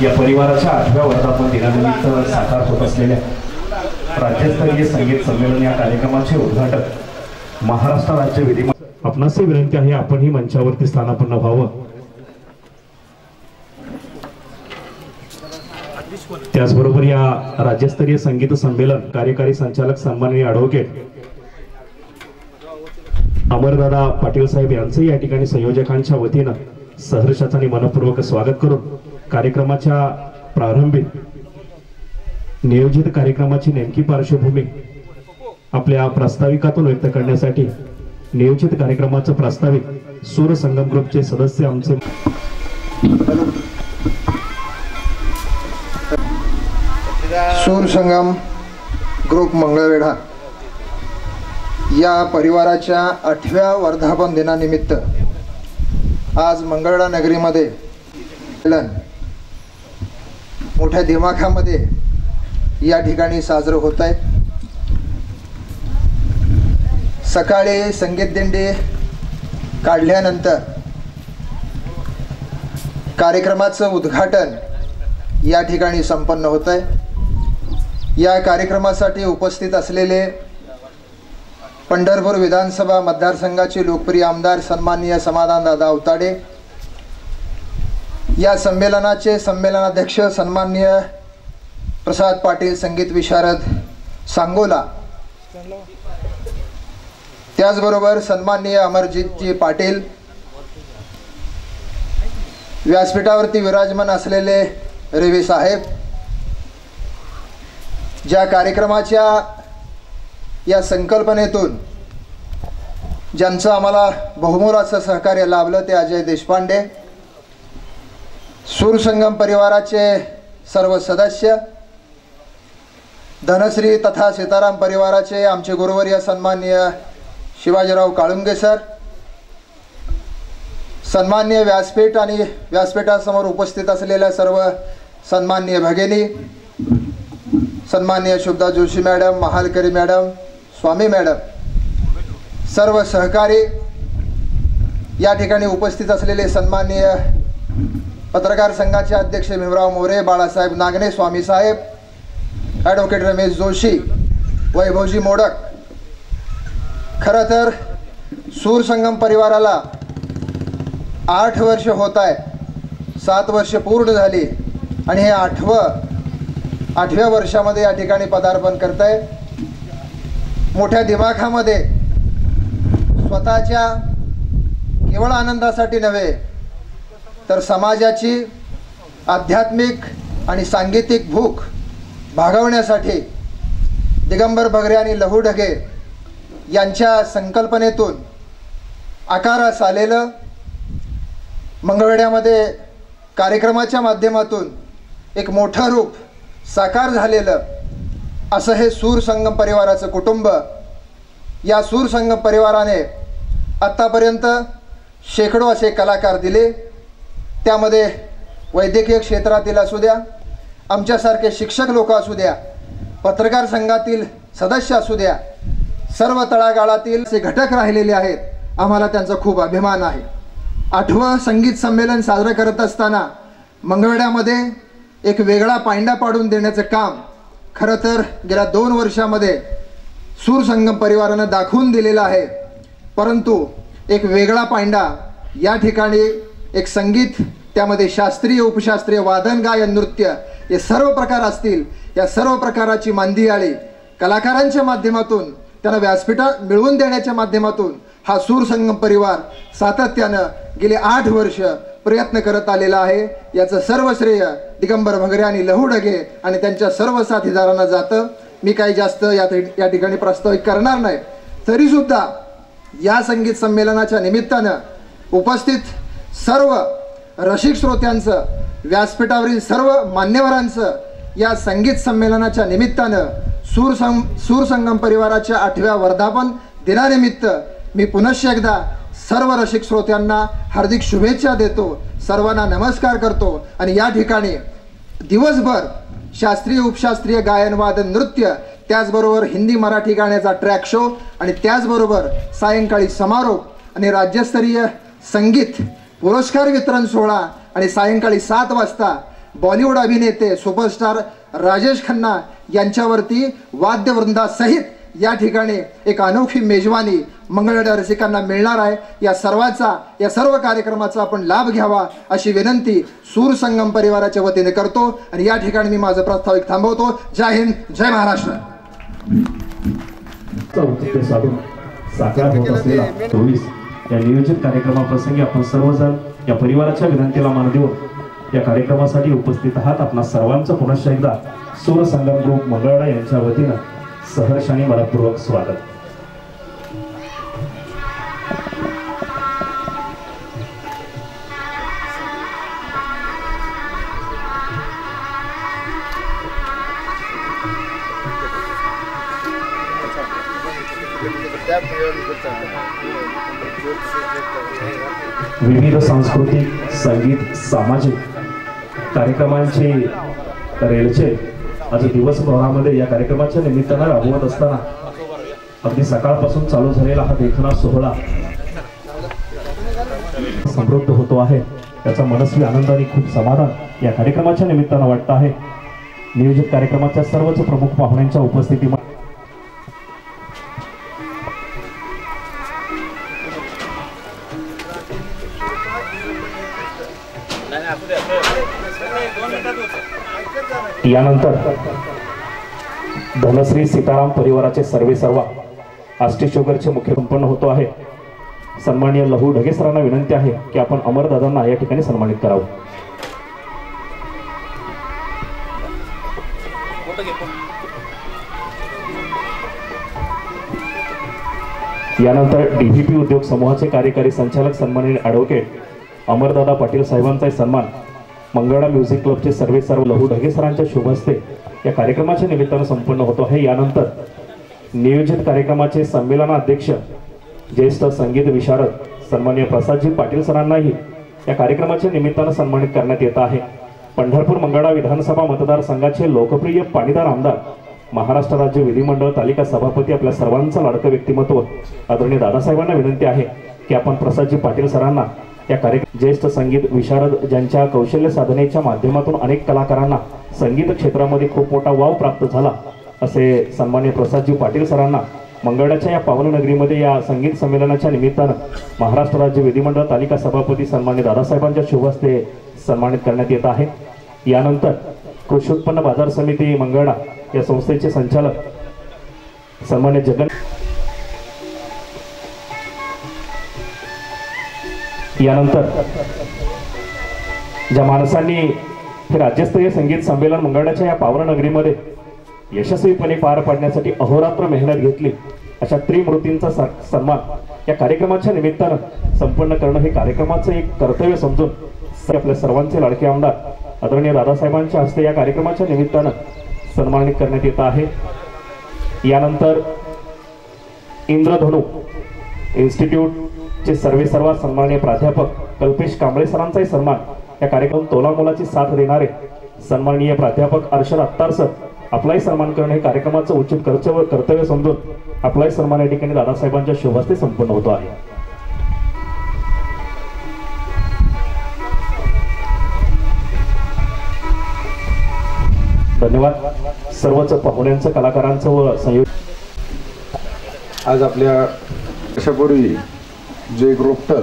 या परिवाराच्या 8व्या वर्धापन दिनानिमित्त साकार होत असलेल्या राज्यस्तरीय संगीत संमेलन या कार्यक्रमाचे उद्घाटन महाराष्ट्र राज्य विधिमंडळ आपणास विनंती आहे आपण ही मंचावरती स्थानापन्न व्हावं। त्याचबरोबर या राज्यस्तरीय संगीत संमेलन कार्यकारी संचालक सन्माननीय ॲडव्होकेट अमरदादा पाटील साहेब यांचे या ठिकाणी संयोजकांच्या वतीने सहर्षाचं आणि मनपूर्वक स्वागत करून कार्यक्रमाच्या प्रारंभी नियोजित कार्यक्रमाची नेमकी पार्श्वभूमी आपल्या प्रास्ताविकातून व्यक्त करण्यासाठी नियोजित कार्यक्रमाचं प्रास्ताविक सूर संगम ग्रुपचे सदस्य आमचे सूर संगम ग्रुप मंगळवेढा या परिवाराच्या 8व्या वर्धापन दिनानिमित्त आज मंगळवेढा नगरीमध्ये मोठ्या दिमाखामध्ये या ठिकाणी साजरं होत आहे। सकाळी संगीत दिंडी काढल्यानंतर कार्यक्रमाचं उद्घाटन या ठिकाणी संपन्न होत आहे। या कार्यक्रमासाठी उपस्थित असलेले पंढरपूर विधानसभा मतदारसंघाचे लोकप्रिय आमदार सन्माननीय समाधानदादा अवताडे, या संमेलनाचे संमेलनाध्यक्ष सन्माननीय प्रसाद पाटील संगीत विशारद सांगोला, त्याचबरोबर सन्माननीय अमरजीतजी पाटील, व्यासपीठावरती विराजमान असलेले रेवे साहेब, ज्या कार्यक्रमाच्या या संकल्पनेतून ज्यांचं आम्हाला बहुमोलाचं सहकार्य लाभलं ते अजय देशपांडे, सूर संगम परिवाराचे सर्व सदस्य, धनश्री तथा सीताराम परिवाराचे आमचे गुरुवर्य सन्माननीय शिवाजीराव काळुंगे सर, सन्माननीय व्यासपीठ आणि व्यासपीठासमोर उपस्थित असलेल्या सर्व सन्माननीय भगिनी, सन्माननीय शुभदा जोशी मॅडम, महालकरी मॅडम, स्वामी मॅडम, सर्व सहकारी, या ठिकाणी उपस्थित असलेले सन्माननीय पत्रकार संघाचे अध्यक्ष भीमराव मोरे, बाळासाहेब नागणे, स्वामी साहेब, ॲडव्होकेट रमेश जोशी, वैभवजी मोडक। खरं तर सूर संगम परिवाराला 8 वर्ष होत आहे, 7 वर्ष पूर्ण झाली आणि हे 8व्या वर्षामध्ये या ठिकाणी पदार्पण करत आहे। मोठ्या दिमाखामध्ये स्वतःच्या केवळ आनंदासाठी नव्हे तर समाजाची आध्यात्मिक आणि सांगीतिक भूक भागवण्यासाठी दिगंबर भगरे आणि लहू ढगे यांच्या संकल्पनेतून आकारास आलेलं मंगळवेढ्यामध्ये कार्यक्रमाच्या माध्यमातून एक मोठं रूप साकार झालेलं असं हे सूर संगम परिवाराचं कुटुंब। या सूर संगम परिवाराने आत्तापर्यंत शेकडो असे कलाकार दिले, त्यामध्ये वैद्यकीय क्षेत्रातील असू द्या, आमच्यासारखे शिक्षक लोक असू द्या, पत्रकार संघातील सदस्य असू द्या, सर्व तळागाळातील जे घटक राहिलेले आहेत, आम्हाला त्यांचा खूप अभिमान आहे। 8वं संगीत संमेलन साजरं करत असताना मंगळवेढ्यामध्ये एक वेगळा पायंडा पाडून देण्याचं काम खरं तर गेल्या 2 वर्षामध्ये सूर संगम परिवारानं दाखवून दिलेलं आहे। परंतु एक वेगळा पायंडा या ठिकाणी एक संगीत, त्यामध्ये शास्त्रीय, उपशास्त्रीय, वादन, गायन, नृत्य हे सर्व प्रकार असतील, या सर्व प्रकाराची मांदियाळी कलाकारांच्या माध्यमातून त्यांना व्यासपीठा मिळवून देण्याच्या माध्यमातून हा सूर संगम परिवार सातत्यानं गेले 8 वर्ष प्रयत्न करत आलेला आहे। याचं सर्व श्रेय दिगंबर भगरे आणि लहू ढगे आणि त्यांच्या सर्व साथीदारांना जातं। मी काही जास्त या ठिकाणी प्रस्तावित करणार नाही। तरीसुद्धा या संगीत संमेलनाच्या निमित्तानं उपस्थित सर्व रसिक श्रोत्यांचं, व्यासपीठावरील सर्व मान्यवरांचं या संगीत संमेलनाच्या निमित्तानं सूर संगम परिवाराच्या 8व्या वर्धापन दिनानिमित्त मी पुनश्च एकदा सर्व रसिक श्रोत्यांना हार्दिक शुभेच्छा देतो, सर्वांना नमस्कार करतो आणि या ठिकाणी दिवसभर शास्त्रीय, उपशास्त्रीय, गायन, वादन, नृत्य, त्याचबरोबर हिंदी मराठी गाण्याचा ट्रॅक शो आणि त्याचबरोबर सायंकाळी समारोप आणि राज्यस्तरीय संगीत पुरस्कार वितरण सोहळा आणि सायंकाळी 7 वाजता बॉलिवूड अभिनेते सुपरस्टार राजेश खन्ना यांच्यावरती वाद्यवृंदासहित या ठिकाणी एक अनोखी मेजवानी मंगळवेढा रसिकांना मिळणार आहे। या सर्व कार्यक्रमाचा आपण लाभ घ्यावा अशी विनंती सूर संगम परिवाराच्या वतीने करतो आणि या ठिकाणी मी माझा प्रास्ताविक थांबवतो। जय हिंद, जय महाराष्ट्र। औचित्य साधून साकार होत असलेला 24 या नियोजित कार्यक्रमाप्रसंगी आपण सर्वजण या परिवाराच्या विनंतीला मान देऊन या कार्यक्रमासाठी उपस्थित आहात। आपणा सर्वांचं पुनश्च एकदा सूर संगम ग्रुप मंगळवेढा यांच्या वतीनं सहर्ष आणि मनपूर्वक स्वागत। विविध सांस्कृतिक, संगीत, सामाजिक कार्यक्रमांची रेलचे आज दिवसभरामध्ये या कार्यक्रमाच्या निमित्तानं राबवत असताना अगदी सकाळपासून चालू झालेला हा देखणा सोहळा समृद्ध होतो आहे। त्याचा मनस्वी आनंद आणि खूप समाधान या कार्यक्रमाच्या निमित्तानं वाटतं आहे। नियोजित कार्यक्रमाच्या सर्वच प्रमुख पाहुण्यांच्या उपस्थितीमध्ये यानंतर धनश्री सीताराम परिवाराचे सर्वेसर्वा आष्टी शुगरचे मुख्य संपन्न होतो आहे। सन्माननीय लहू ढगे सरांना विनंती आहे की आपण अमरदादांना या ठिकाणी सन्मानित करावं। यानंतर डीव्हीपी उद्योग समूहाचे कार्यकारी संचालक सन्माननीय ॲडव्होकेट अमरदादा पाटील साहेबांचा सन्मान मंगळवेढा म्युझिक क्लबचे सर्वेसर्वा लहू ढगे सरांच्या शुभ हस्ते या कार्यक्रमाच्या निमित्तानं संपन्न होतो आहे। यानंतर नियोजित कार्यक्रमाचे संमेलनाध्यक्ष ज्येष्ठ संगीत विशारद सन्माननीय प्रसादजी पाटील सरांनाही या कार्यक्रमाच्या निमित्तानं सन्मानित करण्यात येत आहे। पंढरपूर मंगळवेढा विधानसभा मतदारसंघाचे लोकप्रिय पाणीदार आमदार, महाराष्ट्र राज्य विधिमंडळ तालिका सभापती, आपल्या सर्वांचं लाडकं व्यक्तिमत्व आदरणीय दादासाहेबांना विनंती आहे की आपण प्रसादजी पाटील सरांना या कार्यक्रम ज्येष्ठ संगीत विशारद ज्यांच्या कौशल्य साधनेच्या माध्यमातून अनेक कलाकारांना संगीत क्षेत्रामध्ये खूप मोठा वाव प्राप्त झाला असे सन्माननीय प्रसादजी पाटील सरांना मंगळवेढ्याच्या या पावननगरीमध्ये या संगीत संमेलनाच्या निमित्तानं महाराष्ट्र राज्य विधिमंडळ तालिका सभापती सन्माननीय दादासाहेबांच्या शुभ हस्ते सन्मानित करण्यात येत आहे। यानंतर कृषी उत्पन्न बाजार समिती मंगळवेढा या संस्थेचे संचालक सन्माननीय जगन यानंतर ज्या माणसांनी हे राज्यस्तरीय संगीत संमेलन मंगळवेढ्याच्या या पावननगरीमध्ये यशस्वीपणे पार पाडण्यासाठी अहोरात्र मेहनत घेतली अशा त्रिमूर्तींचा सन्मान या कार्यक्रमाच्या निमित्तानं संपन्न करणं हे कार्यक्रमाचं एक कर्तव्य समजून आपल्या सर्वांचे लाडके आमदार आदरणीय दादासाहेबांच्या हस्ते या कार्यक्रमाच्या निमित्तानं सन्मानित करण्यात येत आहे। यानंतर इंद्रधनु इन्स्टिट्यूटचे सर्वेसर्वा सन्माननीय प्राध्यापक कल्पेश कांबळे सरांचाही सन्मान या कार्यक्रम तोलामोलाची साथ देणारे सन्माननीय प्राध्यापक अर्शद अत्तार सर आपलाही सन्मान करणे हे कार्यक्रमाचं उचित कर्तव्य समजून आपलाही सन्मान या ठिकाणी दादासाहेबांच्या शुभ हस्ते संपन्न होतो आहे। धन्यवाद सर्वच पाहुण्यांचं, कलाकारांचं व संयोजन। आज आपल्या वर्षापूर्वी जे एक रोपटर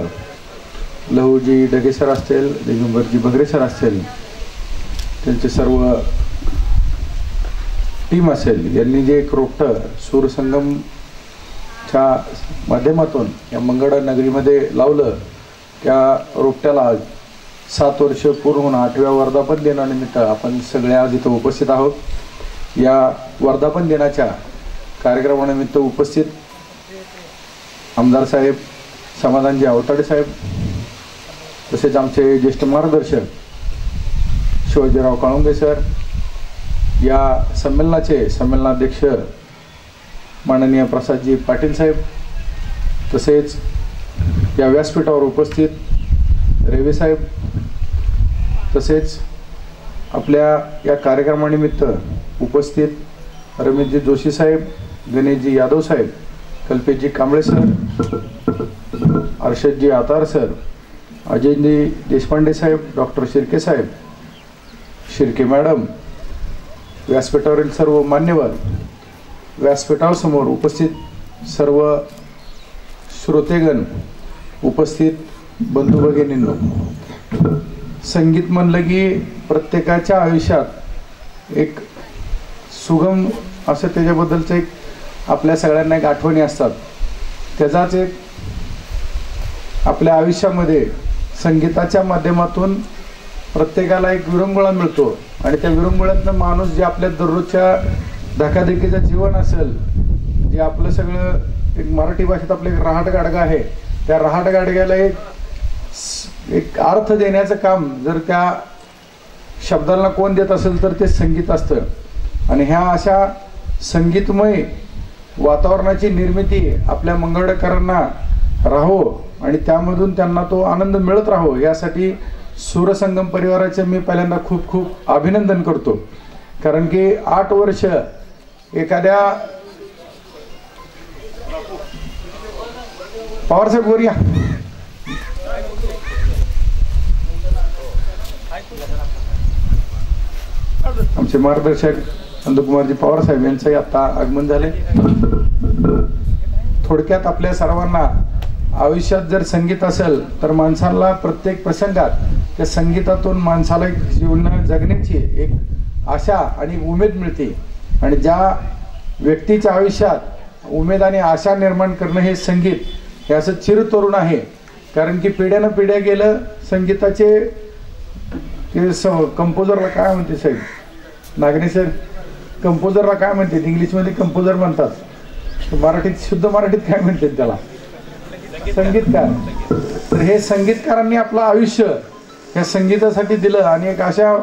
लहूजी ढगे सर असतील, दिगंबरजी बगरे सर असतील, त्यांचे सर्व टीम असेल, यांनी जे एक रोपटर सूरसंगमच्या माध्यमातून या मंगळवेढा नगरीमध्ये लावलं, त्या रोपट्याला आज 7 वर्ष पूर्ण होऊन 8व्या वर्धापन दिनानिमित्त आपण सगळे आज इथं उपस्थित आहोत। या वर्धापन दिनाच्या कार्यक्रमानिमित्त उपस्थित आमदार साहेब समाधानजी आवताडे साहेब, तसेच आमचे ज्येष्ठ मार्गदर्शक शिवाजीराव काळुंगे सर, या संमेलनाचे संमेलनाध्यक्ष माननीय प्रसादजी पाटील साहेब, तसेच या व्यासपीठावर उपस्थित रेवे साहेब, तसेच आपल्या या कार्यक्रमानिमित्त उपस्थित रमेशजी जोशी साहेब, गणेशजी यादव साहेब, कल्पेशजी कांबळे सर, अर्षदजी आतार सर, अजयजी देशपांडे साहेब, डॉक्टर शिर्के साहेब, शिर्के मॅडम, व्यासपीठावरील सर्व मान्यवर, व्यासपीठासमोर उपस्थित सर्व श्रोतेगण, उपस्थित बंधू भगिनींनो, संगीत म्हणलं की प्रत्येकाच्या आयुष्यात एक सुगम असं त्याच्याबद्दलचं एक आपल्या सगळ्यांना एक आठवणी असतात. त्याचाच एक आपल्या आयुष्यामध्ये संगीताच्या माध्यमातून प्रत्येकाला एक विरंगुळा मिळतो आणि त्या विरंगुळ्यातनं माणूस जे आपल्या दररोजच्या धकाधकीचं जीवन असेल, जे आपलं सगळं एक मराठी भाषेत आपलं एक रहाटगाडगा आहे, त्या रहाटगाडग्याला एक अर्थ देण्याचं काम जर त्या शब्दांना कोण देत असेल तर ते संगीत असतं. आणि ह्या अशा संगीतमय वातावरणाची निर्मिती आपल्या मंगळवेढेकरांना राहो आणि त्यामधून त्यांना तो आनंद मिळत राहो, यासाठी सूरसंगम परिवाराचे मी पहिल्यांदा खूप खूप अभिनंदन करतो. कारण की 8 वर्ष एखाद्या पवारसाहेब गोरिया आमचे मार्गदर्शक नंदकुमारजी पवार साहेब यांचंही आता आगमन झाले. थोडक्यात आपल्या सर्वांना आयुष्यात जर संगीत असेल तर माणसाला प्रत्येक प्रसंगात त्या संगीतातून माणसाला एक जीवन जगण्याची एक आशा आणि उमेद मिळते. आणि ज्या व्यक्तीच्या आयुष्यात उमेद आणि आशा निर्माण करणं हे संगीत हे असं चिरतरुण आहे. कारण की पिढ्यानं पिढ्या गेलं संगीताचे ते कंपोजरला काय म्हणते साहेब, नागणे सर, कंपोजरला काय म्हणतात इंग्लिशमध्ये? कंपोजर म्हणतात. मराठीत, शुद्ध मराठीत काय म्हणतात त्याला? संगीतकार. तर हे संगीतकारांनी आपलं आयुष्य ह्या संगीतासाठी दिलं आणि एक अशा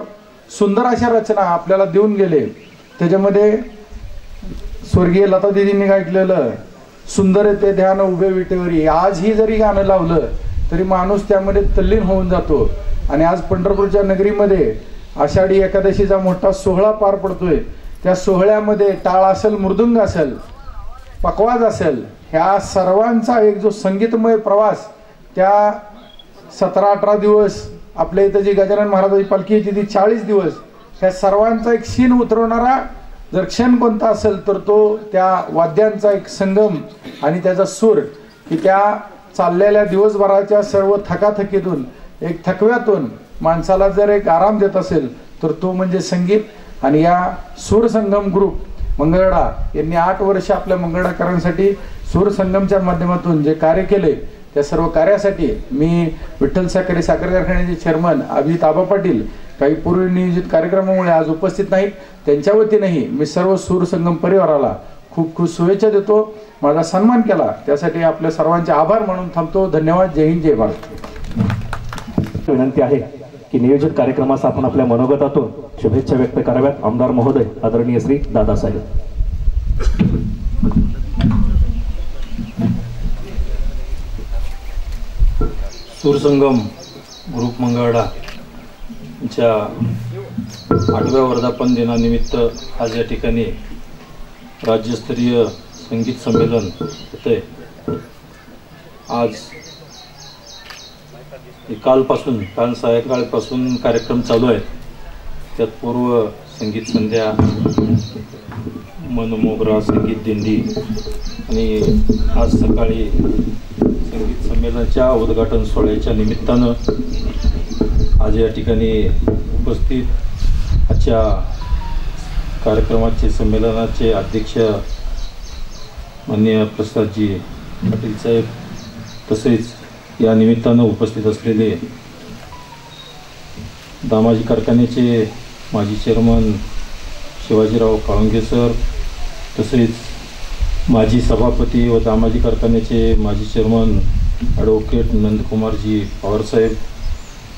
सुंदर अशा रचना आपल्याला देऊन गेले. त्याच्यामध्ये स्वर्गीय लता दिदींनी गायलेलं सुंदर ते ध्यान उभे विटेवरी, आजही जरी गाणं लावलं तरी माणूस त्यामध्ये तल्लीन होऊन जातो. आणि आज पंढरपूरच्या नगरीमध्ये आषाढी एकादशीचा मोठा सोहळा पार पडतोय. त्या सोहळ्यामध्ये टाळ असेल, मृदुंग असेल, पकवाज असेल, ह्या सर्वांचा एक जो संगीतमय प्रवास त्या 17-18 दिवस आपल्या इथं जी गजानन महाराजांची पालखी येते ती 40 दिवस, ह्या सर्वांचा एक शीन उतरवणारा जर क्षण कोणता असेल तर तो त्या वाद्यांचा एक संगम आणि त्याचा सूर, की त्या चाललेल्या दिवसभराच्या सर्व थकाथकीतून एक थकव्यातून माणसाला जर एक आराम देत असेल तर तो म्हणजे संगीत. आणि या सूरसंगम ग्रुप मंगळवेढा यांनी 8 वर्ष आपल्या मंगळवेढाकरांसाठी सूरसंगमच्या माध्यमातून जे कार्य केले त्या सर्व कार्यासाठी मी विठ्ठल सहकारी साखर कारखान्याचे चेअरमन अभिजित आबा पाटील काही पूर्वी नियोजित कार्यक्रमामुळे आज उपस्थित नाहीत, त्यांच्या वतीनेही मी सर्व सूरसंगम परिवाराला खूप खूप शुभेच्छा देतो. माझा सन्मान केला त्यासाठी आपल्या सर्वांचे आभार म्हणून थांबतो. धन्यवाद. जय हिंद, जय भारत. विनंती आहे की नियोजित कार्यक्रमास आपण आपल्या मनोगतातून शुभेच्छा व्यक्त कराव्यात. आमदार महोदय आदरणीय श्री दादासाहेब. सूरसंगम ग्रुप मंगळवेढा च्या 8व्या वर्धापन दिनानिमित्त आज या ठिकाणी राज्यस्तरीय संगीत संमेलन होते. आज काल सायंकाळपासून कार्यक्रम चालू आहेत. त्यात पूर्व संगीत संध्या, मनमोगरा संगीत दिंडी आणि आज सकाळी संगीत संमेलनाच्या उद्घाटन सोहळ्याच्या निमित्तानं आज या ठिकाणी उपस्थित आजच्या कार्यक्रमाचे संमेलनाचे अध्यक्ष माननीय प्रसादजी पाटील साहेब, तसेच या निमित्तानं उपस्थित असलेले दामाजी कारखान्याचे माजी चेअरमन शिवाजीराव काळुंगे सर, तसेच माजी सभापती व दामाजी कारखान्याचे माजी चेअरमन ॲडव्होकेट नंदकुमारजी पवारसाहेब,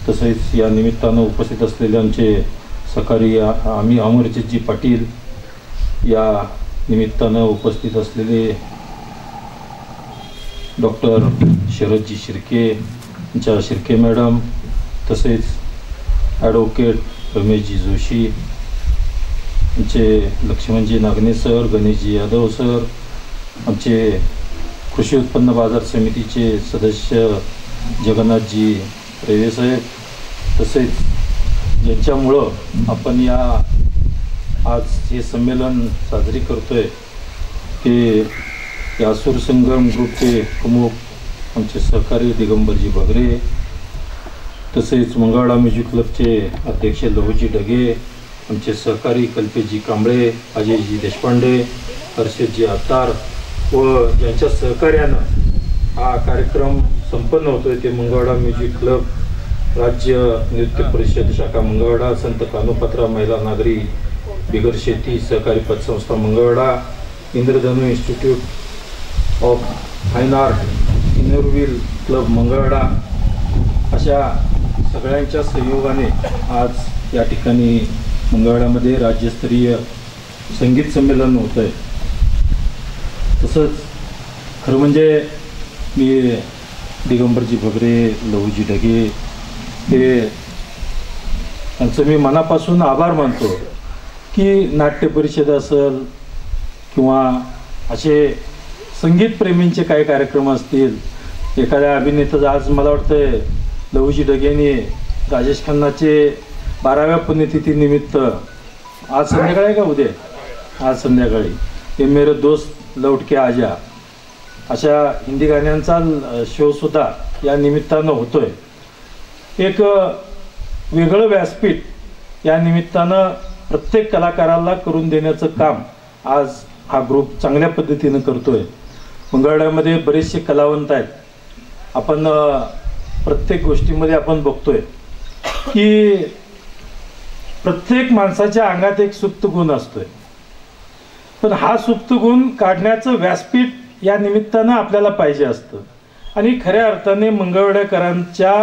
तसेच या निमित्तानं उपस्थित असलेले आमचे सहकारी आम्ही अमरजितजी पाटील, या निमित्तानं उपस्थित असलेले डॉक्टर शरदजी शिर्के, यांच्या शिर्के मॅडम, तसेच ॲडव्होकेट रमेशजी जोशी, आमचे लक्ष्मणजी नागणे सर, गणेशजी यादव सर, आमचे कृषी उत्पन्न बाजार समितीचे सदस्य जगन्नाथजी रेवेसाहेब, तसेच ज्यांच्यामुळं आपण आज हे संमेलन साजरी करतोय ते या सूरसंगम ग्रुपचे प्रमुख आमचे सहकारी दिगंबरजी बगरे, तसेच मंगळवाडा म्युझिक क्लबचे अध्यक्ष लहूजी डगे, आमचे सहकारी कल्पेशजी कांबळे, अजयजी देशपांडे, हर्षदजी अत्तार व यांच्या सहकार्यानं हा कार्यक्रम संपन्न होतोय ते मंगळवाडा म्युझिक क्लब, राज्य नृत्य परिषद शाखा मंगळवाडा, संत कानोपात्रा महिला नागरी बिगर शेती सहकारी पतसंस्था Mangalwada, Indradhanu institute of fine art Inner Wheel club Mangalwada अशा सगळ्यांच्या सहयोगाने आज या ठिकाणी मंगळवाड्यामध्ये राज्यस्तरीय संगीत संमेलन होतं आहे. तसंच खरं म्हणजे मी दिगंबरजी बगरे, लहूजी डगे हे त्यांचं मी मनापासून आभार मानतो की नाट्य परिषद असेल किंवा असे संगीतप्रेमींचे काही कार्यक्रम असतील, एखाद्या अभिनेत्याचं आज मला वाटतं लहूजी डगेंनी राजेश खन्नाचे 12व्या पुण्यतिथीनिमित्त आज संध्याकाळी आहे का उद्या, आज संध्याकाळी ये मेरे दोस्त लौट के आजा अशा हिंदी गाण्यांचा शोसुद्धा या निमित्तानं होतोय. एक वेगळं व्यासपीठ या निमित्तानं प्रत्येक कलाकाराला करून देण्याचं काम आज हा ग्रुप चांगल्या पद्धतीनं करतोय. मंगळवाड्यामध्ये बरेचसे कलावंत आहेत. आपण प्रत्येक गोष्टीमध्ये आपण बघतोय की प्रत्येक माणसाच्या अंगात एक सुप्त गुण असतोय, पण हा सुप्त गुण काढण्याचं व्यासपीठ या निमित्तानं आपल्याला पाहिजे असतं. आणि खऱ्या अर्थाने मंगळवाड्याकरांच्या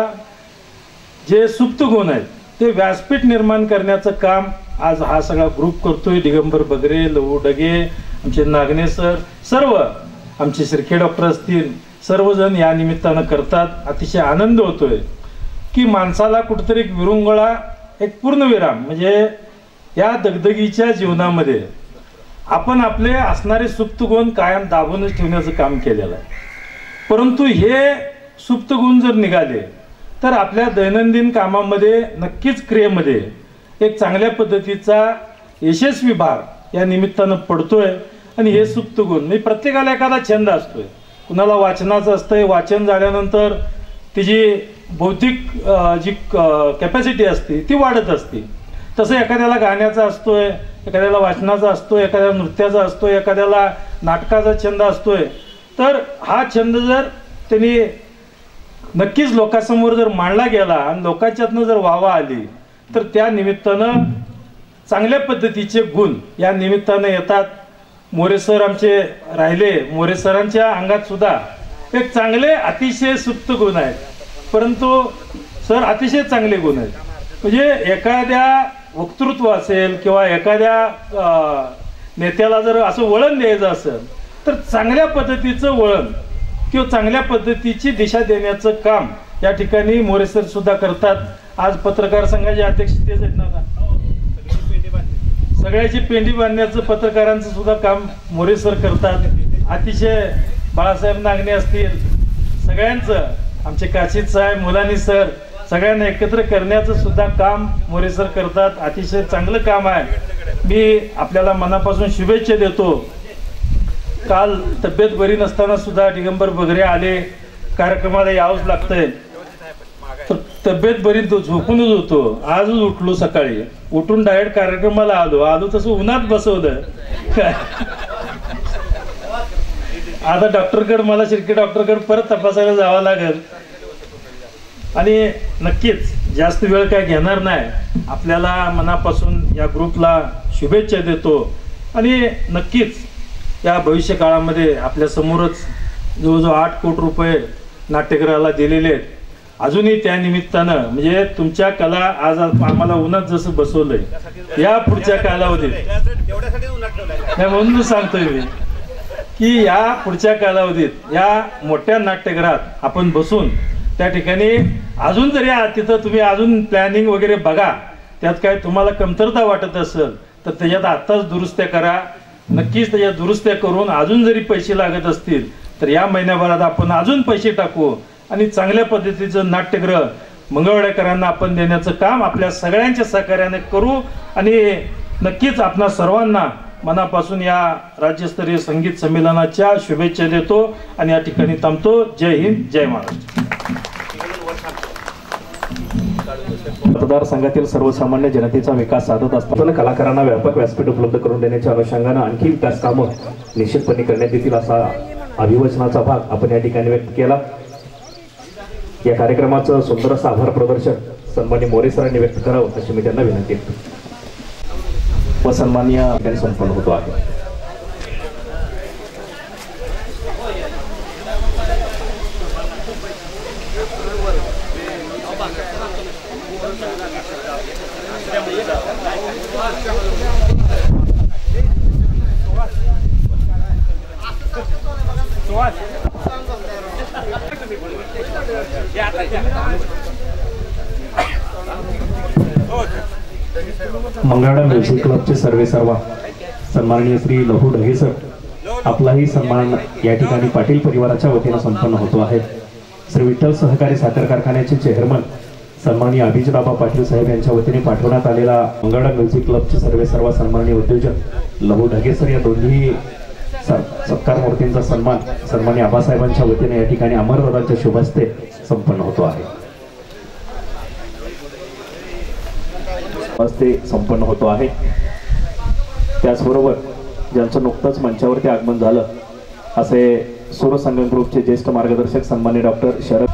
जे सुप्त गुण आहेत ते व्यासपीठ निर्माण करण्याचं काम आज हा सगळा ग्रुप करतोय. दिगंबर बगरे, लहू डगे, आमचे नागणे सर, सर्व आमचे शिर्के डॉक्टर असतील, सर्वजण या निमित्तानं करतात. अतिशय आनंद होतोय की माणसाला कुठेतरी एक विरंगुळा, एक पूर्णविराम म्हणजे या दगदगीच्या जीवनामध्ये आपण आपले असणारे सुप्त गुण कायम दाबूनच ठेवण्याचं काम केलेलं आहे. परंतु हे सुप्त गुण जर निघाले तर आपल्या दैनंदिन कामामध्ये नक्कीच क्रियेमध्ये एक चांगल्या पद्धतीचा यशस्वी भार या निमित्तानं पडतोय. आणि हे सुप्त गुण म्हणजे प्रत्येकाला एखादा छंद असतोय, कुणाला वाचनाचं असतंय, वाचन झाल्यानंतर तिची बौद्धिक जी कॅपॅसिटी असते ती वाढत असते. तसं एखाद्याला गाण्याचा असतोय, एखाद्याला वाचनाचा असतोय, एखाद्याला नृत्याचा असतोय, एखाद्याला नाटकाचा छंद असतोय. तर हा छंद जर त्यांनी नक्कीच लोकांसमोर जर मांडला गेला आणि लोकांच्यातनं जर वाहवा आली तर त्या निमित्तानं चांगल्या पद्धतीचे गुण या निमित्तानं येतात. मोरे सर आमचे राहिले, मोरे सरांच्या अंगात सुद्धा एक चांगले अतिशय सुप्त गुण आहेत, परंतु सर अतिशय चांगले गुण आहेत. म्हणजे एखाद्या वक्तृत्व असेल किंवा एखाद्या नेत्याला जर असं वळण द्यायचं असेल तर चांगल्या पद्धतीचं वळण किंवा चांगल्या पद्धतीची दिशा देण्याचं काम या ठिकाणी मोरे सर सुद्धा करतात. आज पत्रकार संघाचे अध्यक्ष तेच आहेत ना, सगळ्याची पेंडी बांधण्याचं पत्रकारांचं सुद्धा काम मोरे सर करतात. अतिशय बाळासाहेब नागणे असतील, सगळ्यांचं, आमचे काशीद साहेब, मुलानी सर, सगळ्यांना एकत्र करण्याचं सुद्धा काम मोरे सर करतात. अतिशय चांगलं काम आहे. मी आपल्याला मनापासून शुभेच्छा देतो. काल तब्येत बरी नसताना सुद्धा दिगंबर बगरे आले, कार्यक्रमाला यावंच लागतंय. तब्येत बरी झोपूनच होतो, आजच उठलो, सकाळी उठून डायरेक्ट कार्यक्रमाला आलो तसं उन्हात बसवलं. आता डॉक्टरकडे, मला शिर्के डॉक्टरकडे परत तपासायला जावं लागेल. आणि नक्कीच जास्त वेळ काय घेणार नाही. आपल्याला मनापासून या ग्रुपला शुभेच्छा देतो. आणि नक्कीच या भविष्य काळामध्ये आपल्या समोरच जवळजवळ 8 कोटी रुपये नाट्यगृहाला दिलेले आहेत. अजूनही त्या निमित्तानं म्हणजे तुमच्या कला आज आम्हाला उन्हात जसं बसवलंय या पुढच्या कालावधीत, म्हणून सांगतोय मी की या पुढच्या कालावधीत या मोठ्या नाट्यगृहात आपण बसून त्या ठिकाणी अजून जरी तिथं तुम्ही अजून प्लॅनिंग वगैरे बघा, त्यात काय तुम्हाला कमतरता वाटत असेल तर त्याच्यात आत्ताच दुरुस्त्या करा. नक्कीच त्याच्यात दुरुस्त्या करून अजून जरी पैसे लागत असतील तर या महिन्याभरात आपण अजून पैसे टाकू आणि चांगल्या पद्धतीचं नाट्यगृह मंगळवेढेकरांना आपण देण्याचं काम आपल्या सगळ्यांच्या सहकार्याने करू आणि नक्कीच आपणा सर्वांना मनापासून या राज्यस्तरीय संगीत संमेलनाच्या शुभेच्छा देतो आणि या ठिकाणी थांबतो. जय हिंद, जय महाराष्ट्र. मतदारसंघातील सर्वसामान्य जनतेचा विकास साधत असताना कलाकारांना व्यापक व्यासपीठ उपलब्ध करून देण्याच्या अनुषंगाने आणखी विकास कामं निश्चितपणे करण्यात येतील असा अभिवचनाचा भाग आपण या ठिकाणी व्यक्त केला. या कार्यक्रमाचं सुंदर असं आभार प्रदर्शन सन्मान्य मोरे सरांनी व्यक्त करावं अशी मी त्यांना विनंती करतो व सन्माननीय ठिकाणी संपन्न होतो आहे. मंगळवेढा म्युझिक क्लबचे सर्वेसर्वा सन्माननीय श्री लहू ढगे सर आपलाही सन्मान या ठिकाणी पाटील परिवाराच्या वतीने संपन्न होतो आहे. श्री विठ्ठल सहकारी साखर कारखान्याचे चेअरमन सन्माननीय अभिजितबाबा पाटील साहेब यांच्या वतीने पाठवण्यात आलेला मंगळवेढा म्युझिक क्लबचे सर्वेसर्वा सन्माननीय उद्योजक लहू ढगे सर या दोन्ही सत्कार मूर्तींचा सन्मान सन्माननीय आबासाहेबांच्या वतीने या ठिकाणी अमरदादांच्या शुभ हस्ते संपन्न होतो आहे. हस्ते संपन्न होतो आहे. त्याचबरोबर ज्यांचं नुकतंच मंचावरती आगमन झालं असे सूर संगम ग्रुपचे ज्येष्ठ मार्गदर्शक सन्माननीय डॉक्टर शरद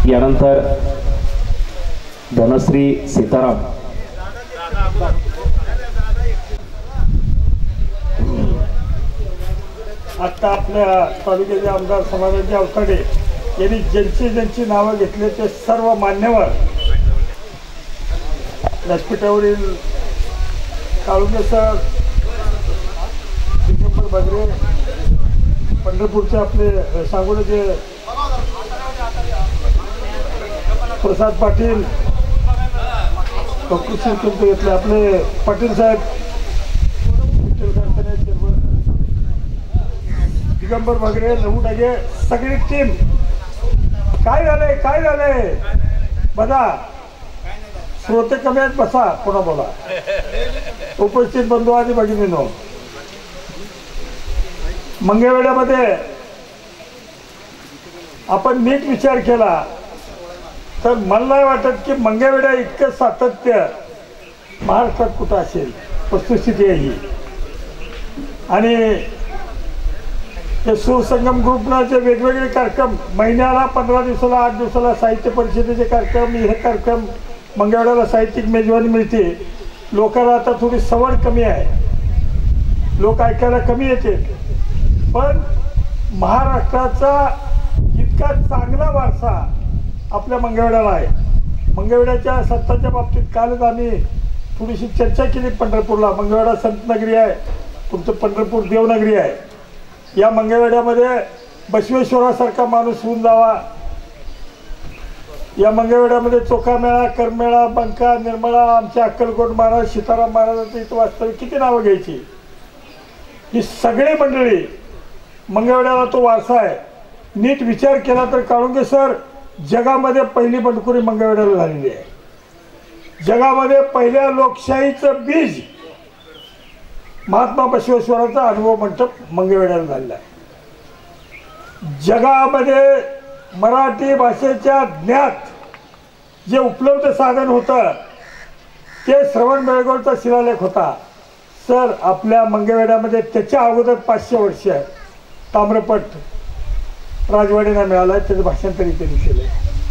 यानंतर धनश्री सीताराम आता आपल्या तालुक्याचे आमदार समाधानजी अवताडे यांनी ज्यांची नावं घेतले ते सर्व मान्यवर व्यासपीठावरील काळुंगे सर, दिगंबर बगरे, पंढरपूरचे आपले सांगोल्याचे प्रसाद पाटील, तुमचे घेतले आपले पाटील साहेब, दिगंबर बगरे, लहू ढगे, सगळी टीम. काय झालंय बघा, श्रोते कमी आहेत, बसा, कोणा बोला. उपस्थित बंधू आणि भगिनींनो, मंगळवेढ्यामध्ये आपण नीट विचार केला तर मला नाही वाटत की मंगळवेढा इतकं सातत्य महाराष्ट्रात कुठं असेल. वस्तुस्थिती आहे ही. आणि हे सूरसंगम ग्रुपनं जे वेगवेगळे कार्यक्रम महिन्याला 15 दिवसाला 8 दिवसाला साहित्य परिषदेचे कार्यक्रम, हे कार्यक्रम मंगळवेढ्याला साहित्यिक मेजवानी मिळते. लोकांना आता थोडी सवड कमी आहे, लोक ऐकायला कमी येते, पण महाराष्ट्राचा इतका चांगला वारसा आपल्या मंगळवेढ्याला आहे. मंगळवेढ्याच्या सत्ताच्या बाबतीत कालच आम्ही थोडीशी चर्चा केली. पंढरपूरला मंगळवेढा संतनगरी आहे, तुमचं पंढरपूर देवनगरी आहे. या मंगळवेढ्यामध्ये बसवेश्वरासारखा माणूस होऊन जावा. या मंगळवेढ्यामध्ये चोखामेळा, करमेळा, बंका, निर्मळा, आमचे अक्कलकोट महाराज, सीताराम महाराजांचं इथं वास्तविक किती नावं घ्यायची. ही सगळी मंडळी मंगळवेढ्याला तो वारसा आहे. नीट विचार केला तर काळुंगे सर, जगामध्ये पहिली बंडखोरी मंगळवेढ्याला झालेली आहे. जगामध्ये पहिल्या लोकशाहीचं बीज महात्मा बसवेश्वराचा अनुभव मंडप मंगळवेढ्याला झालेला आहे. जगामध्ये मराठी भाषेच्या ज्ञात जे उपलब्ध साधन होतं ते श्रवण बेळगोळचा शिलालेख होता. सर, आपल्या मंगळवेढ्यामध्ये त्याच्या अगोदर 500 वर्ष ताम्रपट राजवाडीला मिळाला आहे, त्याचं भाषांतर त्यांनी केलं.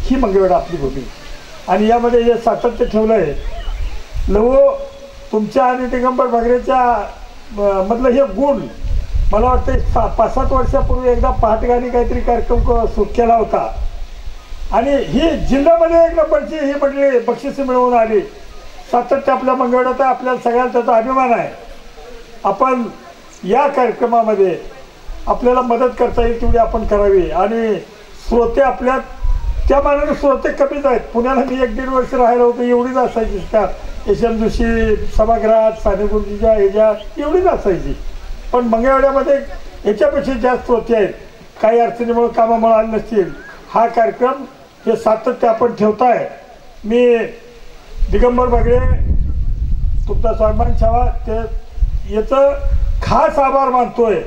ही मंगळवेढा आपली भूमी. आणि यामध्ये जे सातत्य ठेवलं आहे, लहू तुमच्या आणि दिगंबर बगरेच्या मधलं हे गुण मला वाटतं 5-7 वर्षापूर्वी एकदा पहाटगाणी काहीतरी कार्यक्रम केला होता. आणि ही जिल्ह्यामध्ये एक नंबरची ही मंडळी बक्षिसं मिळवून आली. सातत्य आपल्या मंगळवेढ्यात आहे, आपल्याला सगळ्यांना त्याचा अभिमान आहे. आपण या कार्यक्रमामध्ये आपल्याला मदत करता येईल तेवढी आपण करावी. आणि श्रोते आपल्या त्या मानाने श्रोते कमीच आहेत. पुण्याला मी 1-1.5 वर्ष राहिलो होतो, एवढीच असायची त्या यशवंत जोशी सभागृहात साने गुरुजीच्या ह्याच्यात एवढीच असायची. पण मंगळवेढ्यामध्ये याच्यापेक्षा जास्त श्रोते आहेत. काही अडचणीमुळे कामामुळे आले नसतील. हा कार्यक्रम हे सातत्य आपण ठेवताय. मी दिगंबर बागडे तुमचा स्वाभिमान ठेवा ते याचं खास आभार मानतोय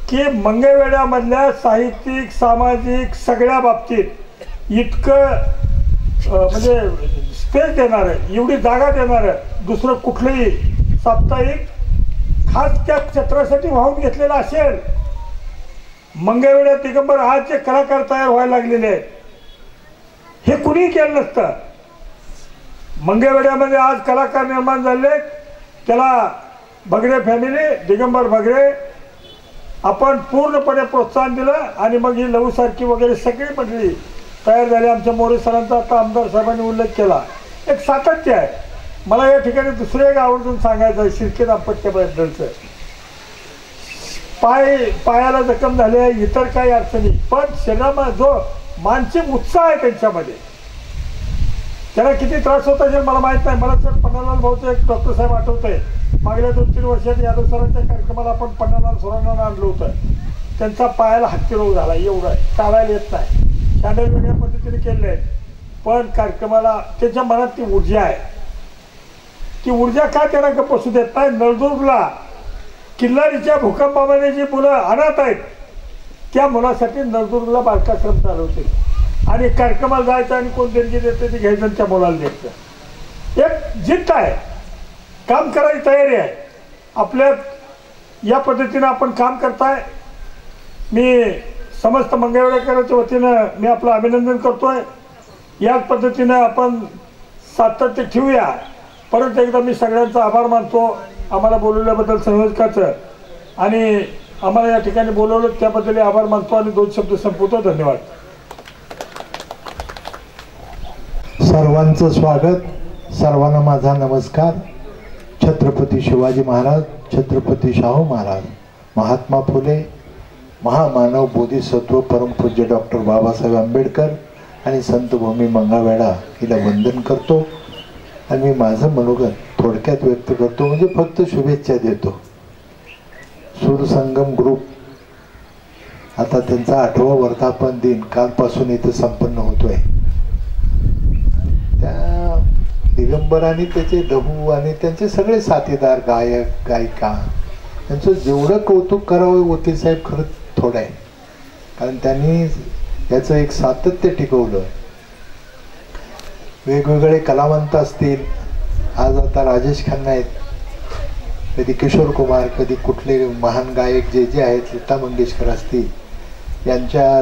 की मंगळवेढ्यामधल्या साहित्यिक सामाजिक सगळ्या बाबतीत इतकं म्हणजे स्पेस देणार आहे, एवढी जागा देणार आहे दुसरं कुठलंही साप्ताहिक खास त्या क्षेत्रासाठी वाहून घेतलेलं असेल. मंगळवेढ्यात दिगंबर आज जे कलाकार तयार व्हायला लागलेले आहेत हे कुणीही केलं नसतं. मंगळवेढ्यामध्ये आज कलाकार निर्माण झाले, त्याला बगडे फॅमिली दिगंबर बगडे आपण पूर्णपणे प्रोत्साहन दिलं आणि मग ही लहूसारखी वगैरे सगळी मंडळी तयार झाली. आमच्या मोरे सरांचा आता आमदार साहेबांनी उल्लेख केला. एक सातत्य आहे. मला या ठिकाणी दुसरं एक आवर्जून सांगायचं आहे शिर्के दाम्पत्याबद्दलचं. पायाला जखम झाली आहे, इतर काही अडचणी, पण शरीरामध्ये जो मानसिक उत्साह आहे त्यांच्यामध्ये, त्याला किती त्रास होत असेल मला माहीत नाही. मला सर पन्नालाल भाऊचं एक डॉक्टर साहेब आठवत आहे, मागल्या 2-3 वर्षात यादव सरांच्या कार्यक्रमाला आपण पन्नालाल सरांना आणलं होतं. त्यांचा पायाला हत्ती रोग झाला, एवढा चालायला येत नाही. शँडल वेगळ्या पद्धतीने केले आहेत, पण कार्यक्रमाला त्याच्या मनात ती ऊर्जा आहे. ती ऊर्जा का त्यांना गप्प बसू देत नाही. नळदुर्गला किल्लारीच्या भूकंपामध्ये जी मुलं अनाथ आहेत त्या मुलासाठी नळदुर्गला बालकाश्रम चालवते आणि कार्यक्रमाला जायचं आणि कोण देणगी देते ते घ्यायचं आणि त्या मुलाला द्यायचं. एक जिद्द आहे, काम करायची तयारी आहे. आपल्या या पद्धतीनं आपण काम करताय. मी समस्त मंगळवेढेकरांच्या वतीनं मी आपलं अभिनंदन करतोय. याच पद्धतीनं आपण सातत्य ठेवूया. परत एकदा मी सगळ्यांचा आभार मानतो आम्हाला बोलवल्याबद्दल संयोजकाचं, आणि आम्हाला या ठिकाणी बोलवलं त्याबद्दल आभार मानतो आणि 2 शब्द संपवतो. धन्यवाद. सर्वांचं स्वागत, सर्वांना माझा नमस्कार. छत्रपती शिवाजी महाराज, छत्रपती शाहू महाराज, महात्मा फुले, महामानव बोधिसत्व परमपूज्य डॉक्टर बाबासाहेब आंबेडकर आणि संतभूमी मंगळवेढा हिला वंदन करतो. आणि मी माझं मनोगत थोडक्यात व्यक्त करतो, म्हणजे फक्त शुभेच्छा देतो. सूरसंगम ग्रुप आता त्यांचा 8वा वर्धापन दिन कालपासून इथं संपन्न होतोय. त्या दिगंबर आणि त्याचे लहू आणि त्यांचे सगळे साथीदार गायक गायिका यांचं जेवढं कौतुक करावं वकील साहेब खरंच थोडं आहे, कारण त्यांनी याचं एक सातत्य टिकवलं. वेगवेगळे कलावंत असतील, आज आता राजेश खन्ना आहेत, कधी किशोर कुमार, कधी कुठले महान गायक जे जे आहेत, लता मंगेशकर असतील, यांच्या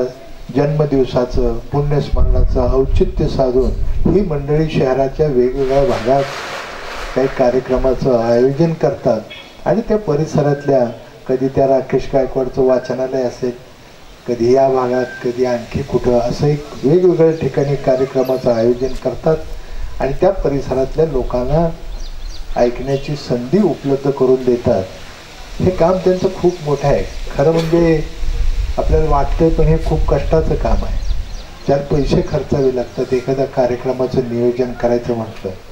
जन्मदिवसाचं पुण्यस्मरणाचं औचित्य साधून ही मंडळी शहराच्या वेगवेगळ्या भागात काही कार्यक्रमाचं आयोजन करतात. आणि त्या परिसरातल्या कधी त्या राकेश गायकवाडचं वाचनालय असेल, कधी या भागात, कधी आणखी कुठं, असं एक वेगवेगळ्या ठिकाणी कार्यक्रमाचं आयोजन करतात आणि त्या परिसरातल्या लोकांना ऐकण्याची संधी उपलब्ध करून देतात. हे काम त्यांचं खूप मोठं आहे. खरं म्हणजे आपल्याला वाटतं, पण हे खूप कष्टाचं काम आहे. ज्यात पैसे खर्चावे लागतात. एखाद्या कार्यक्रमाचं नियोजन करायचं म्हटलं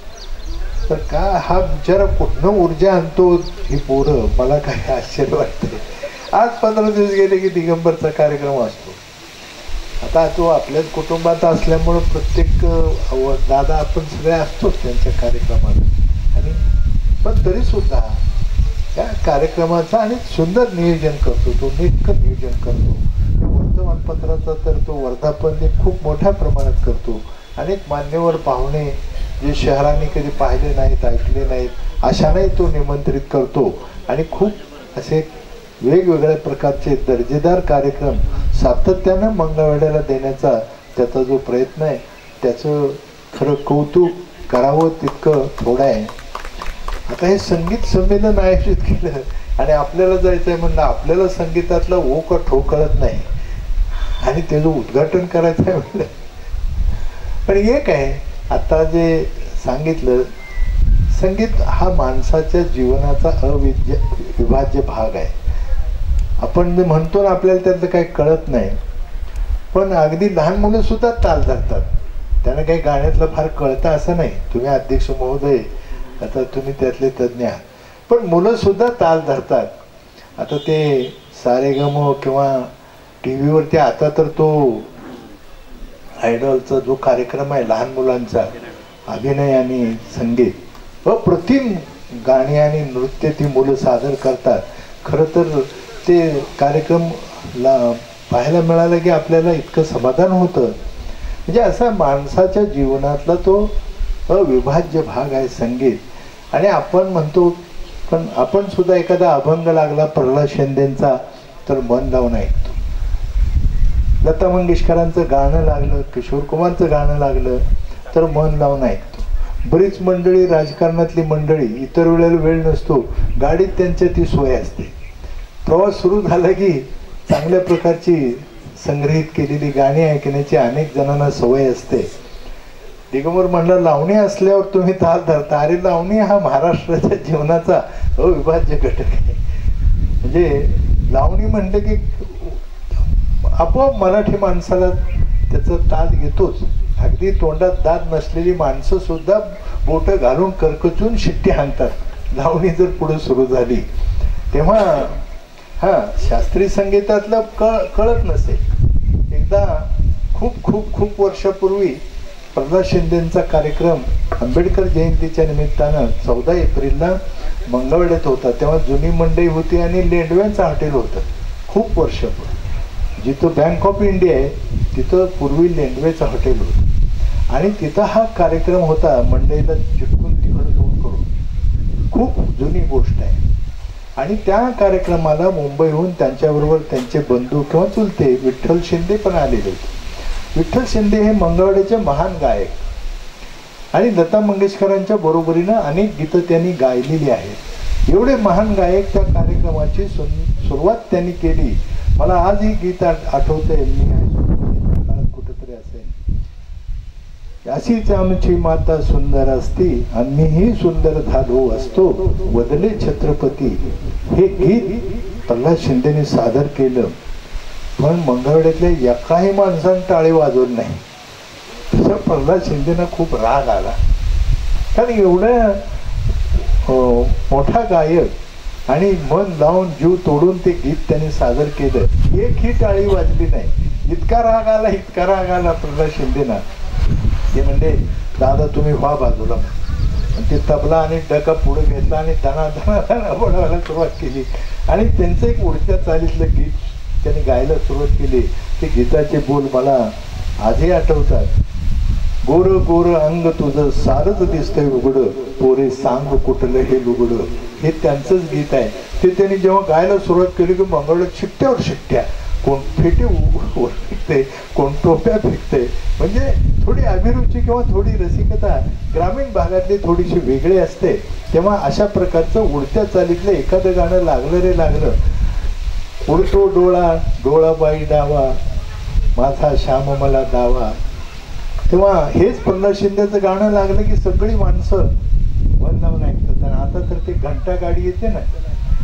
तर का हा बिचारा कुठनं ऊर्जा आणतो ही पोरं, मला काय आश्चर्य वाटतं. आज 15 दिवस गेले की दिगंबरचा कार्यक्रम असतो. आता तो आपल्याच कुटुंबात असल्यामुळं प्रत्येक दादा आपण सगळे असतोच त्यांच्या कार्यक्रमात, आणि पण तरीसुद्धा त्या कार्यक्रमाचं आणि सुंदर नियोजन करतो तो, नेटकं नियोजन करतो. वर्तमानपत्राचा तर तो वर्धापन खूप मोठ्या प्रमाणात करतो. अनेक मान्यवर पाहुणे जे शहराने कधी पाहिले नाहीत, ऐकले नाहीत, अशानाही तो निमंत्रित करतो आणि खूप असे वेगवेगळ्या प्रकारचे दर्जेदार कार्यक्रम सातत्यानं मंगळवेढ्याला देण्याचा त्याचा जो प्रयत्न आहे त्याचं खरं कौतुक करावं तितकं थोडं आहे. आता हे संगीत संमेलन आयोजित केलं आणि आपल्याला जायचं आहे म्हणलं, आपल्याला संगीतातला ओ का ठो कळत नाही आणि त्याचं उद्घाटन करायचं आहे म्हणलं. पण एक आहे, आता जे सांगितलं, संगीत हा माणसाच्या जीवनाचा अविभाज्य भाग आहे. आपण जे म्हणतो ना आपल्याला त्यातलं काही कळत नाही, पण अगदी लहान मुलं सुद्धा ताल धरतात. त्यांना काही गाण्यातलं फार कळतं असं नाही. तुम्ही अध्यक्ष महोदय, आता तुम्ही त्यातले तज्ज्ञ आहात, पण मुलं सुद्धा ताल धरतात. आता ते सारेगम किंवा टी व्हीवरती आता तर तो आयडॉलचा जो कार्यक्रम आहे लहान मुलांचा, अभिनय आणि संगीत, अप्रतिम गाणी आणि नृत्य ती मुलं सादर करतात. खरं तर ते कार्यक्रम पाहायला मिळालं की आपल्याला इतकं समाधान होतं. म्हणजे असा माणसाच्या जीवनातला तो अविभाज्य भाग आहे संगीत. आणि आपण म्हणतो, पण आपण सुद्धा एखादा अभंग लागला प्रल्हाद शिंदेंचा तर मन लावून ऐकतो. लता मंगेशकरांचं गाणं लागलं, किशोर कुमारचं गाणं लागलं तर मन लावून ऐकतो. बरीच मंडळी, राजकारणातली मंडळी, इतर वेळेला वेळ नसतो, गाडीत त्यांच्या ती सोय असते. प्रवास सुरू झाला की चांगल्या प्रकारची संग्रहित केलेली गाणी ऐकण्याची अनेक जणांना सवय असते. दिगंबर म्हणलं, लावणी असल्यावर तुम्ही ताल धरता. अरे लावणी हा महाराष्ट्राच्या जीवनाचा अविभाज्य घटक आहे. म्हणजे लावणी म्हणलं की आपोआप मराठी माणसाला त्याचं ताल घेतोच. अगदी तोंडात दात नसलेली माणसं सुद्धा बोटं घालून करकचून शिट्टी हाणतात लावणी जर पुढे सुरू झाली तेव्हा. शास्त्रीय संगीतातलं कळत नसेल. एकदा खूप खूप खूप वर्षापूर्वी प्रल्हाद शिंदेंचा कार्यक्रम आंबेडकर जयंतीच्या निमित्तानं 14 एप्रिलला मंगळवेढ्यात होता. तेव्हा जुनी मंडई होती आणि लेंडव्यांचं हॉटेल होतं. खूप वर्षापूर्वी जिथं बँक ऑफ इंडिया आहे तिथं पूर्वी लेंडवेचं हॉटेल होतं आणि तिथं हा कार्यक्रम होता. मंडईला चिटकून तिकडं जाऊन करून खूप जुनी गोष्ट आहे. आणि त्या कार्यक्रमाला मुंबईहून त्यांच्याबरोबर त्यांचे बंधू किंवा चुलते विठ्ठल शिंदे पण आलेले होते. विठ्ठल शिंदे हे मंगळवेढ्याचे महान गायक आणि लता मंगेशकरांच्या बरोबरीनं अनेक गीतं त्यांनी गायलेली आहेत. एवढे महान गायक त्या कार्यक्रमाची सुरुवात त्यांनी केली. मला आज ही गीत आठवतंय. मी कुठेतरी असेल, अशीच आमची माता सुंदर असती आम्हीही सुंदर झालो असतो वदले छत्रपती. हे गीत प्रल्हाद शिंदेने सादर केलं. पण मंगळवेढ्यातल्या एकाही माणसाने टाळी वाजवली नाही. तसं प्रल्हाद शिंदेना खूप राग आला, कारण एवढं मोठा गायक आणि मन लावून जीव तोडून ते गीत त्यांनी सादर केलं. एकही टाळी वाजली नाही. इतका राग आला प्रल्हाद शिंदेना. ते म्हणजे दादा तुम्ही व्हा बाजूला. ते तबला आणि डका पुढे घेतला आणि धना धना धना बोलायला सुरुवात केली आणि त्यांचं एक उडत्या चालीतलं गीत त्यांनी गायला सुरुवात केली. ते गीताचे बोल मला आजही आठवतात. गोर गोर अंग तुझं सारच दिसतंय उघडं पोरे सांग कुठलं हे लुगडं. हे त्यांचंच गीत आहे. ते त्यांनी जेव्हा गायला सुरुवात केली की मंगळवेढ्यात शिट्ट्यावर शिट्ट्या, कोण फेटे वर फेकते, कोण टोप्या फेकते. म्हणजे थोडी अभिरुची किंवा थोडी रसिकता ग्रामीण भागातली थोडीशी वेगळी असते. तेव्हा अशा प्रकारचं उडत्या चालीतलं एखादं गाणं लागलं रे लागलं. उडतो डोळा डोळाबाई डावा माझा श्याम मला दावा. तेव्हा हेच प्रल्हाद शिंदेचं गाणं लागलं की सगळी माणसं मन लावून ऐकतात. आणि आता तर ते घंटा गाडी येते ना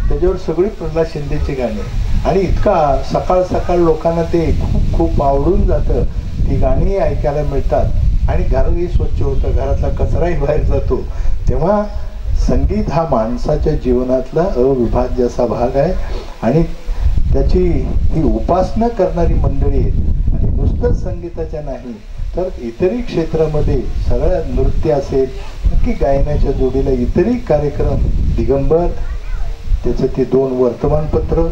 त्याच्यावर सगळी प्रल्हाद शिंदेची गाणी. आणि इतका सकाळ सकाळ लोकांना ते खूप खूप आवडून जातं. ती गाणी ऐकायला मिळतात आणि घरही स्वच्छ होतं, घरातला कचराही बाहेर जातो. तेव्हा संगीत हा माणसाच्या जीवनातला अविभाज्य असा भाग आहे आणि त्याची ही उपासना करणारी मंडळी आहेत. आणि नुसतंच संगीताच्या नाही तर इतरही क्षेत्रामध्ये सगळ्या नृत्य असेल, नक्की गायनाच्या जोडीला इतरही कार्यक्रम, दिगंबर, त्याचं ते 2 वर्तमानपत्र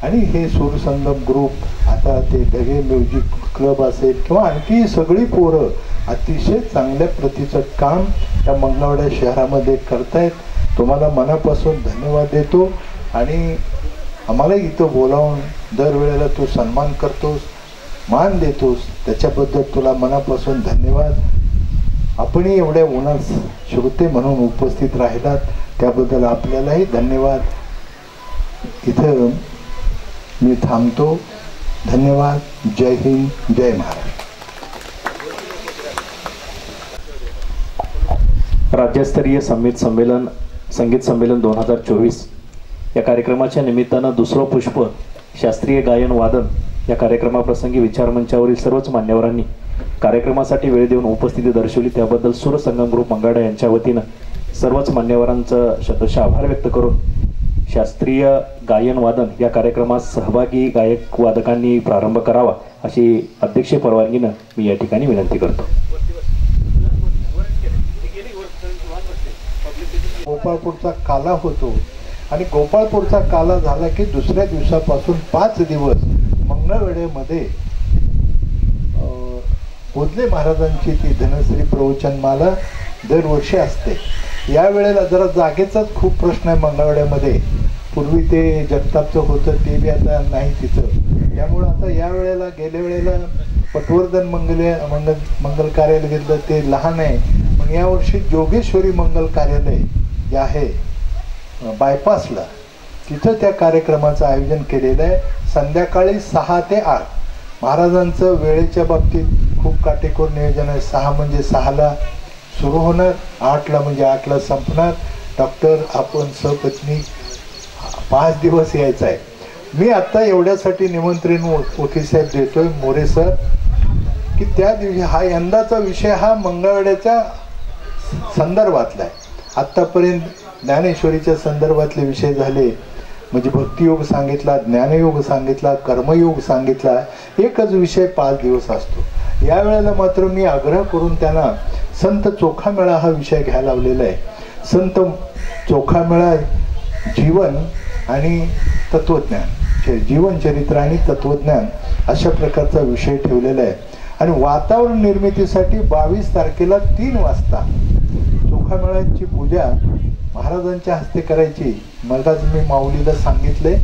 आणि हे सूरसंगम ग्रुप, आता ते ढगे म्युझिक क्लब असेल किंवा आणखी सगळी पोरं अतिशय चांगल्या प्रतीचं काम त्या मंगळवेढा शहरामध्ये करतायत. तुम्हाला मनापासून धन्यवाद देतो आणि आम्हाला इथं बोलावून दरवेळेला तू सन्मान करतोस, मान देतोस, त्याच्याबद्दल तुला मनापासून धन्यवाद. आपणही एवढ्या उन्हात श्रोते म्हणून उपस्थित राहिलात त्याबद्दल आपल्यालाही धन्यवाद. इथं मी थांबतो. धन्यवाद. जय हिंद, जय महाराष्ट्र. राज्यस्तरीय संगीत संमेलन 2024 या कार्यक्रमाच्या निमित्तानं दुसरं पुष्प शास्त्रीय गायन वादन या कार्यक्रमाप्रसंगी विचारमंचावरील सर्वच मान्यवरांनी कार्यक्रमासाठी वेळ देऊन उपस्थिती दर्शवली त्याबद्दल सूर संगम ग्रुप मंगळवेढा यांच्या वतीनं सर्वच मान्यवरांचं शतशः आभार व्यक्त करून शास्त्रीय गायन वादन या कार्यक्रमात सहभागी गायक वादकांनी प्रारंभ करावा अशी अध्यक्षीय परवानगीनं मी या ठिकाणी विनंती करतो. गोपाळपूरचा काला होतो आणि गोपाळपूरचा काला झाला की दुसऱ्या दिवसापासून 5 दिवस मंगळवेढ्यामध्ये बोधले महाराजांची ती धनश्री प्रवचनमाला दरवर्षी असते. यावेळेला जरा जागेचाच खूप प्रश्न आहे मंगळवेढ्यामध्ये. पूर्वी ते जगतापचं होतं ते बी आता नाही तिथं. त्यामुळं आता यावेळेला गेल्या वेळेला पटवर्धन मंगल कार्यालय घेतलं ते लहान आहे. पण यावर्षी जोगेश्वरी मंगल कार्यालय जे आहे बायपासला तिथं त्या कार्यक्रमाचं आयोजन केलेलं आहे. संध्याकाळी 6 ते 8. महाराजांचं वेळेच्या बाबतीत खूप काटेकोर नियोजन आहे. 6 म्हणजे 6ला सुरू होणार, 8ला म्हणजे 8ला संपणार. डॉक्टर आपण सपत्नी 5 दिवस यायचं आहे. मी आत्ता एवढ्यासाठी निमंत्रण वकील साहेब देतोय मोरे सर की त्या दिवशी हा यंदाचा विषय हा मंगळवेढ्याच्या संदर्भातला आहे. आत्तापर्यंत ज्ञानेश्वरीच्या संदर्भातले विषय झाले म्हणजे भक्तियोग सांगितला, ज्ञानयोग सांगितला, कर्मयोग सांगितला. एकच विषय 5 दिवस असतो. यावेळेला मात्र मी आग्रह करून त्यांना संत चोखामेळा हा विषय घ्यायला लावलेला आहे. संत चोखामेळा जीवन आणि तत्वज्ञान, जीवनचरित्र आणि तत्वज्ञान अशा प्रकारचा विषय ठेवलेला आहे. आणि वातावरण निर्मितीसाठी 22 तारखेला 3 वाजता चोखामेळ्यांची पूजा महाराजांच्या हस्ते करायची. मलाच मी माऊलीला सांगितले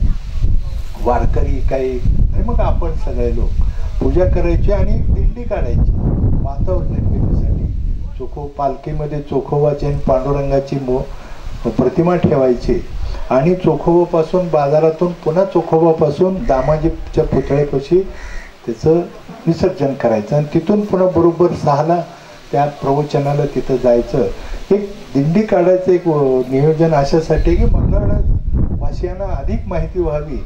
वारकरी काही आणि मग आपण सगळे लोक पूजा करायची आणि दिंडी काढायची वातावरण निर्मितीसाठी. पालखीमध्ये चोखोबाची आणि पांडुरंगाची प्रतिमा ठेवायची आणि चोखोबापासून बाजारातून पुन्हा चोखोबापासून दामाजीच्या पुतळ्यापाशी त्याचं विसर्जन करायचं आणि तिथून पुन्हा बरोबर 6ला त्या प्रवचनाला तिथं जायचं. एक दिंडी काढायचं एक नियोजन अशासाठी की मंगळवेढा वासियांना अधिक माहिती व्हावी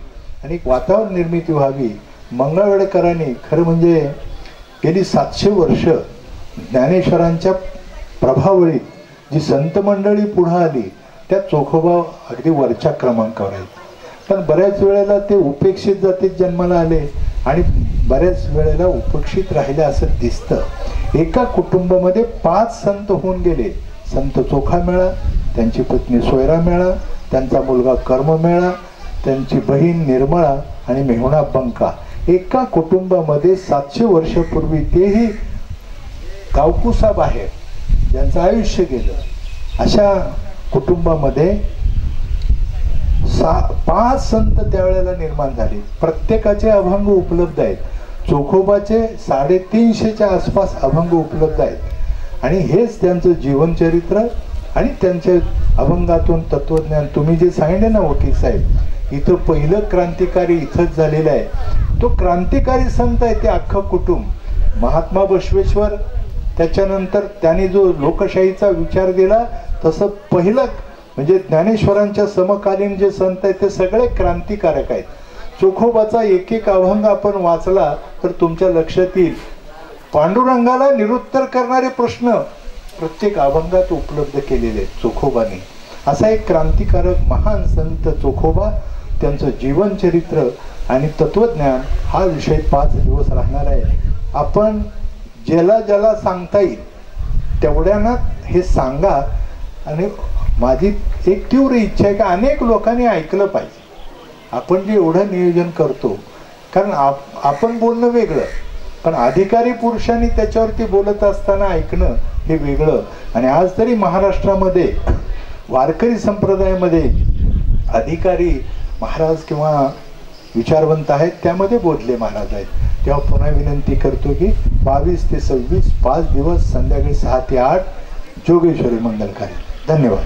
आणि एक वातावरण निर्मिती व्हावी. मंगळवेढकरांनी खरं म्हणजे गेली 700 वर्ष ज्ञानेश्वरांच्या प्रभावळीत जी संत मंडळी पुढं आली त्या चोखोबा अगदी वरच्या क्रमांकावर आहेत. पण बऱ्याच वेळेला ते उपेक्षित जातीत जन्माला आले आणि बऱ्याच वेळेला उपेक्षित राहिले असं दिसतं. एका कुटुंबामध्ये 5 संत होऊन गेले. संत चोखामेळा, त्यांची पत्नी सोयरामेळा, त्यांचा मुलगा कर्ममेळा, त्यांची बहीण निर्मळा आणि मेहुणा बंका. एका कुटुंबामध्ये 700 वर्षापूर्वी तेही गावकुसा बाहेर ज्यांचं आयुष्य गेलं अशा कुटुंबामध्ये 5 संत त्यावेळेला निर्माण झाले. प्रत्येकाचे अभंग उपलब्ध आहेत. चोखोबाचे 350च्या आसपास अभंग उपलब्ध आहेत आणि हेच त्यांचं जीवनचरित्र आणि त्यांच्या अभंगातून तत्वज्ञान. तुम्ही जे सांगितले ना वकील साहेब, इथं पहिलं क्रांतिकारी इथंच झालेलं आहे. तो क्रांतिकारी संत आहे ते अख्खं कुटुंब. महात्मा बसवेश्वर त्याच्यानंतर त्यांनी जो लोकशाहीचा विचार दिला तसं पहिलं म्हणजे ज्ञानेश्वरांच्या समकालीन जे संत आहेत ते सगळे क्रांतिकारक आहेत. चोखोबाचा एक अभंग आपण वाचला तर तुमच्या लक्षात येईल. पांडुरंगाला निरुत्तर करणारे प्रश्न प्रत्येक अभंगात उपलब्ध केलेले आहेत चोखोबाने. असा एक क्रांतिकारक महान संत चोखोबा, त्यांचं जीवनचरित्र आणि तत्वज्ञान हा विषय 5 दिवस राहणार आहे. आपण ज्याला ज्याला सांगता येईल तेवढ्यानं हे सांगा. आणि माझी एक तीव्र इच्छा आहे की अनेक लोकांनी ऐकलं पाहिजे. आपण जे एवढं नियोजन करतो कारण आपण बोलणं वेगळं पण अधिकारी पुरुषांनी त्याच्यावरती बोलत असताना ऐकणं हे वेगळं. आणि आज तरी महाराष्ट्रामध्ये वारकरी संप्रदायामध्ये अधिकारी महाराज किंवा विचारवंत आहेत, त्यामध्ये बोधले महाराज आहेत. तेव्हा पुन्हा विनंती करतो की 22 ते 26 5 दिवस संध्याकाळी 6 ते 8 जोगेश्वरी मंगल कार्य. धन्यवाद.